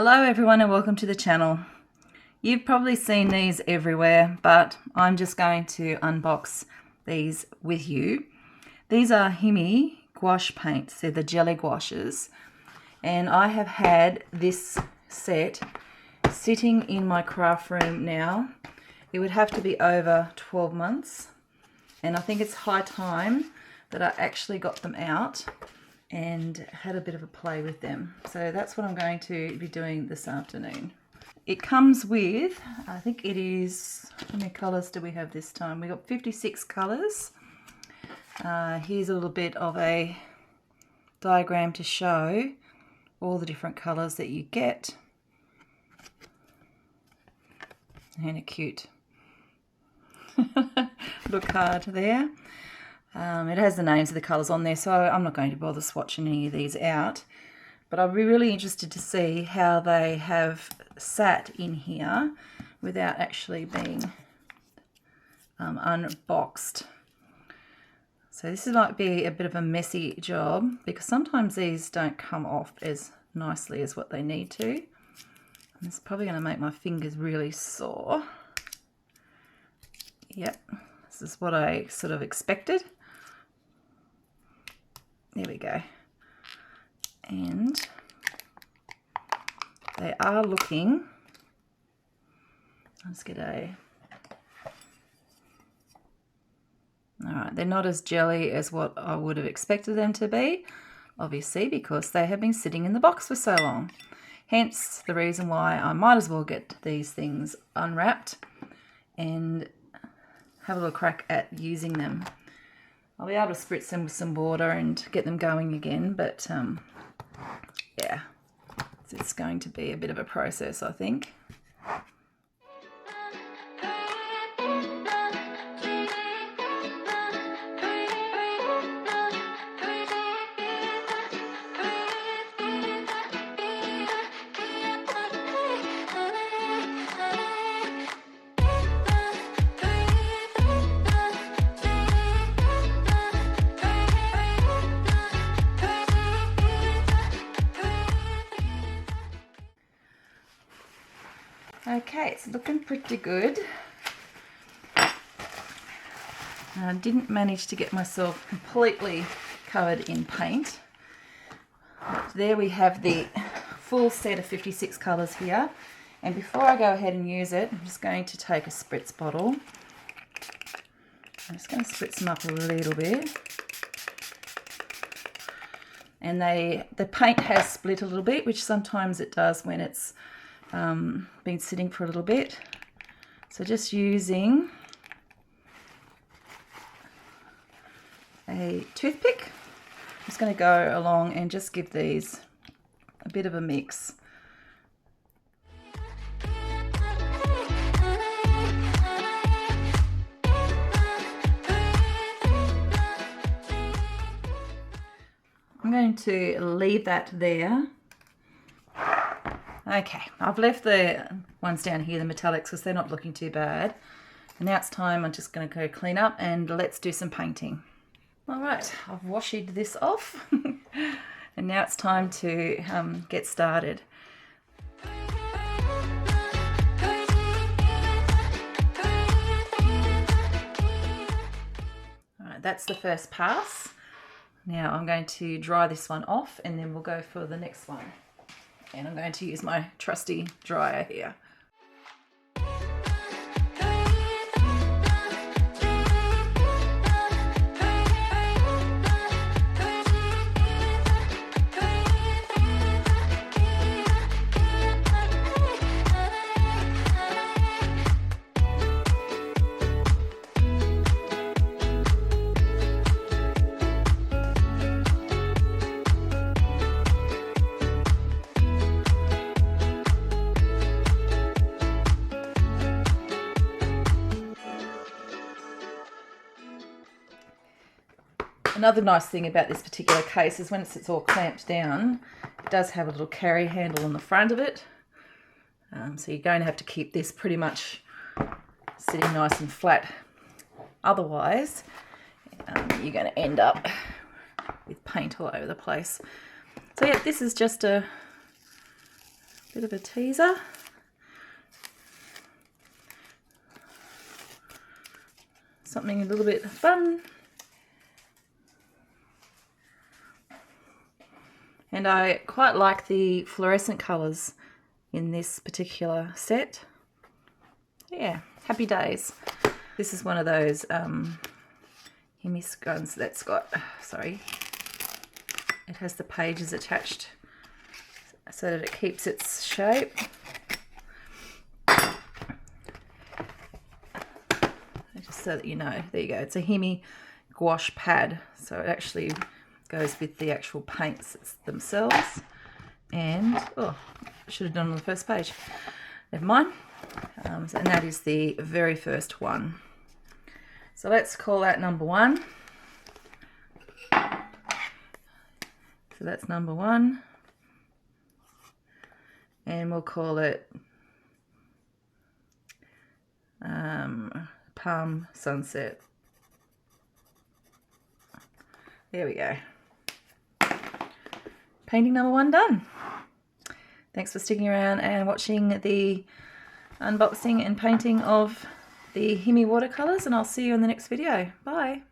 Hello everyone and welcome to the channel. You've probably seen these everywhere, but I'm just going to unbox these with you. These are HIMI gouache paints. They're the jelly gouaches. And I have had this set sitting in my craft room now. It would have to be over 12 months. And I think it's high time that I actually got them out and had a bit of a play with them. So that's what I'm going to be doing this afternoon. It comes with, I think it is, how many colours do we have this time? We got 56 colours. Here's a little bit of a diagram to show all the different colours that you get. And a cute little card there. It has the names of the colours on there, so I'm not going to bother swatching any of these out. But I'll be really interested to see how they have sat in here without actually being unboxed. So this might be a bit of a messy job because sometimes these don't come off as nicely as what they need to. And it's probably going to make my fingers really sore. Yep, this is what I sort of expected. There we go. And they are looking, let's get a, alright, they're not as jelly as what I would have expected them to be, obviously, because they have been sitting in the box for so long. Hence the reason why I might as well get these things unwrapped and have a little crack at using them. I'll be able to spritz them with some water and get them going again, but yeah, it's going to be a bit of a process, I think. Okay, it's looking pretty good. I didn't manage to get myself completely covered in paint. But there we have the full set of 56 colours here. And before I go ahead and use it, I'm just going to take a spritz bottle. I'm just going to spritz them up a little bit. And the paint has split a little bit, which sometimes it does when it's been sitting for a little bit. So just using a toothpick, I'm just going to go along and just give these a bit of a mix. I'm going to leave that there. Okay, I've left the ones down here, the metallics, because they're not looking too bad. And now it's time, I'm just going to go clean up and let's do some painting. All right, I've washed this off. And now it's time to get started. All right, that's the first pass. Now I'm going to dry this one off and then we'll go for the next one. And I'm going to use my trusty dryer here. Another nice thing about this particular case is when it's all clamped down, it does have a little carry handle on the front of it. So you're going to have to keep this pretty much sitting nice and flat. Otherwise, you're going to end up with paint all over the place. So yeah, this is just a Bit of a teaser. Something a little bit fun. And I quite like the fluorescent colours in this particular set. Yeah, happy days. This is one of those HIMI guns that's got, sorry, it has the pages attached so that it keeps its shape. Just so that you know, there you go. It's a HIMI gouache pad, so it actually goes with the actual paints themselves. And, oh, I should have done it on the first page. Never mind. And that is the very first one. So let's call that number 1. So that's number 1. And we'll call it Palm Sunset. There we go. Painting number 1 done. Thanks for sticking around and watching the unboxing and painting of the HIMI watercolors, and I'll see you in the next video. Bye.